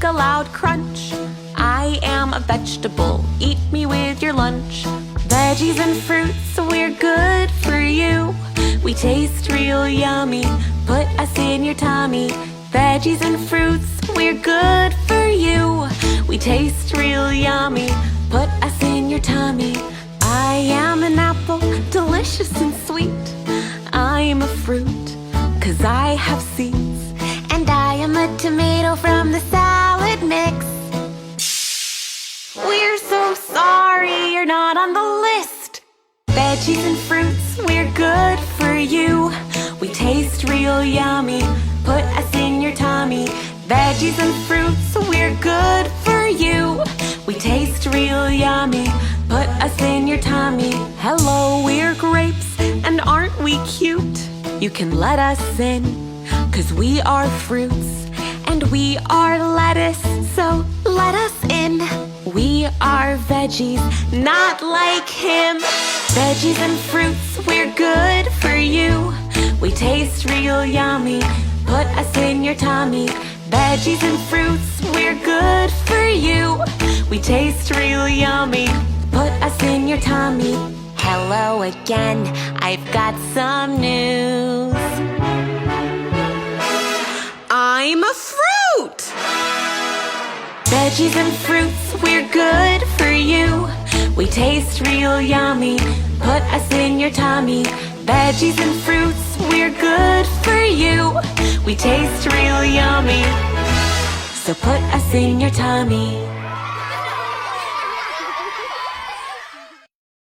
a loud crunch. I am a vegetable, eat me with your lunch. Veggies and fruits, we're good for you. We taste real yummy, put us in your tummy. Veggies and fruits, we're good for you. We taste real yummy, put us in your tummy. I am an apple, delicious and sweet. I am a fruit, 'cause I have seeds. And I am a tomato from the salad mix. We're so sorry you're not on the list. Veggies and fruits, we're good for you. We taste real yummy, put us in your tummy. Veggies and fruits, we're good for you. We taste real yummy, put us in your tummy. Hello, we're grapes, and aren't we cute? You can let us in, 'cause we are fruits. And we are lettuce, so let us in. We are veggies, not like him. Veggies and fruits, we're good for you. We taste real yummy, put us in your tummy. Veggies and fruits, we're good for you. We taste real yummy, put us in your tummy. Hello again, I've got some news. I'm a fruit! Veggies and fruits, we're good for you. We taste real yummy, put us in your tummy. Veggies and fruits, we're good for you. We taste real yummy, so put us in your tummy.